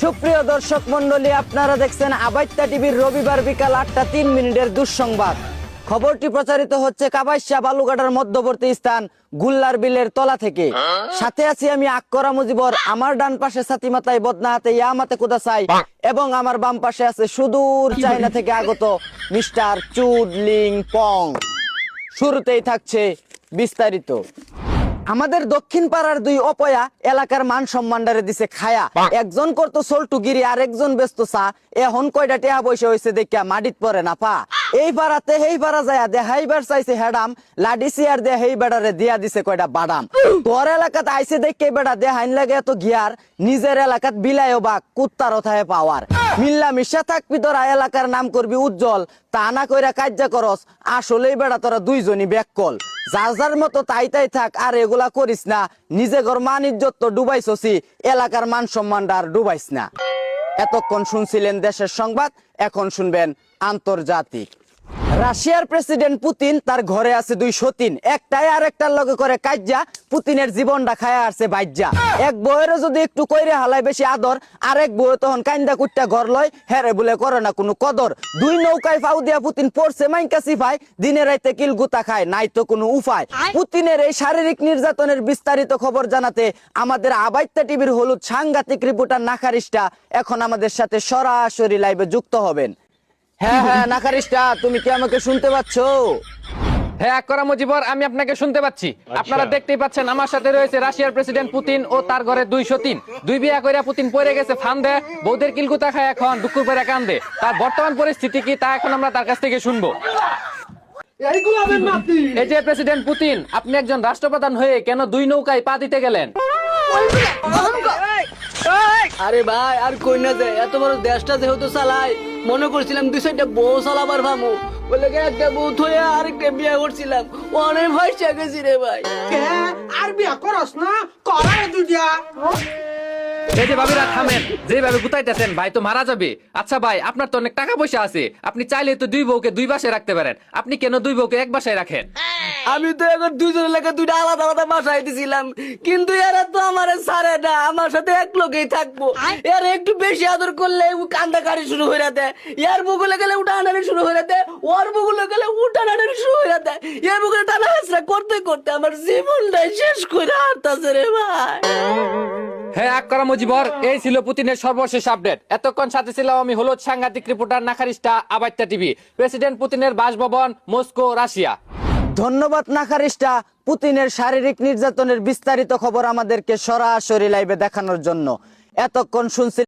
সুপ্রিয় দর্শক মন্ডলী, আপনারা দেখছেন আবাইত্তা টিভির রবিবার বিকাল 8:03 দুঃসংবাদ। খবরটি প্রচারিত হচ্ছে কাবাইশা বালুঘাটার মধ্যবর্তী স্থান গুল্লার বিলের তলা থেকে। সাথে আছি আমি আকরা মুজিবর। আমার ডান পাশে সাথী মাতায় বদনা হাতে ইয়ামাতে কুদাসাই এবং আমার বাম পাশে আছে সুদূর চায়না থেকে আগত মিস্টার চুডলিং পং। শুরুতেই থাকছে বিস্তারিত। আমাদের দক্ষিণ পাড়ার দুই অপয়া এলাকার মান সম্মানডারে দিছে খায়া। একজন করতো সোলটুগিরি আর একজন ব্যস্ত চা। এখন কয়টা টেহা পয়সা হয়েছে দেখিয়া মাটিত পরে না পা। এই পাড়াতে এই পাড়া যায়া দেখাইবার চাইছে হেডাম, লাডি চেয়ার দিয়ে এই বেড়ারে দিয়া দিছে কয়টা বাদাম। তোর এলাকাত আইসে দেখে বেড়া দেখাইন লাগে এত গিয়ার, নিজের এলাকাত বিলাইও বা কুত্তার ওথায় পাওয়ার। মিল্লা মিশা থাকবি তোরা, এলাকার নাম করবি উজ্জ্বল, তা না কইরা কাজ্যা করস। আসলেই বেড়া তোরা দুইজনই ব্যাককল। যার যার মতো তাই তাই থাক, আর এগুলা করিস না। নিজে ঘর মান ইজ্জত তো ডুবাইছি, এলাকার মান সম্মানটা আর ডুবাইস না। এতক্ষণ শুনছিলেন দেশের সংবাদ, এখন শুনবেন আন্তর্জাতিক। রাশিয়ার প্রেসিডেন্ট পুতিন তার ঘরে আছে দুই সতীন, একটাই আর একটার লগে করে কাজ্যা। পুতিনের জীবনটা খায়া আসছে বাইজ্জা। এক বউয়েরও যদি একটু কইরে হালাই বেশি আদর, আরেক বউয়ে তখন কান্দা কুট্টা ঘর লয়, হেরে বলে করে না কোনো কদর। দুই নৌকায় ফাউ দিয়া পুতিন পড়ছে মাইনকা সিফাই, দিনে রাইতে কিল গুতা খায়, নাই তো কোনো উপায়। পুতিনের এই শারীরিক নির্যাতনের বিস্তারিত খবর জানাতে আমাদের আবাইত্তা টিভির হলুদ সাংঘাতিক রিপোর্টার নাখারিস্টা এখন আমাদের সাথে সরাসরি লাইভে যুক্ত হবেন। হ্যাঁ হ্যাঁ নাখারিস্টা, তুমি কি আমাকে শুনতে পাচ্ছ? হ্যাঁ আকরা মুজিবর, আমি আপনাকে শুনতে পাচ্ছি। আপনারা দেখতেই পাচ্ছেন আমার সাথে রয়েছে রাশিয়ার প্রেসিডেন্ট পুতিন ও তার ঘরে দুই সতীন। দুই বিয়া কইরা পুতিন পড়ে গেছে ফান্দে, বৌদের কিলকুতা খায় এখন দুঃখ করে কান্দে। তার বর্তমান পরিস্থিতি কি তা এখন আমরা তার কাছ থেকে শুনবো। এই যে প্রেসিডেন্ট পুতিন, আপনি একজন রাষ্ট্রপ্রধান হয়ে কেন দুই নৌকায় পা দিতে গেলেন? আরে ভাই আর কই না যে এত বড় দেশটা যেহেতু চালাই, মনে করছিলাম দুই সাইডটা বউ চালাবার ভামু বলে একটা বউ থয়ে আরেকটা বিয়ে করছিলাম, অনেক ভয় গেছি রে ভাই। আর বিয়া করস না করার দুইটা। এই যে ভাবিরা থামেন, যেভাবে গুতাইতেছেন ভাই তো মারা যাবে। আচ্ছা ভাই, আপনার তো অনেক টাকা পয়সা আছে, আপনি চাইলে তো দুই বউকে দুই বাসায় রাখতে পারেন। আপনি কেন দুই বউকে এক বাসায় রাখেন? আমি তো এখন দুইজনের লেগে দুইটা আলাদা আলাদা বাসায় দিছিলাম, কিন্তু এরা তো আমার ছাড়ে না, আমার সাথে এক লোকেই থাকবো। এর একটু বেশি আদর করলে কান্দা কারি শুরু হয়ে দেয়, এর বগুলে গেলে উঠানানি শুরু হয়ে দেয়, ওর বগুলে গেলে উঠানানি শুরু হয়ে দেয়। এর বগুলে টানা হাসরা করতে করতে আমার জীবনটাই শেষ করে হারতাছে রে ভাই। হ্যাঁ আকরা মুজিবর, এই ছিল পুতিনের সর্বশেষ আপডেট। এতক্ষণ সাথে ছিলাম আমি হলুদ সাংঘাতিক রিপোর্টার নাখারিস্টা, আবাইত্তা টিভি। প্রেসিডেন্ট পুতিনের বাসভবন মস্কো, রাশিয়া। ধন্যবাদ নাখারিস্টা, পুতিনের শারীরিক নির্যাতনের বিস্তারিত খবর আমাদেরকে সরাসরি লাইভে দেখানোর জন্য। এতক্ষণ শুনছি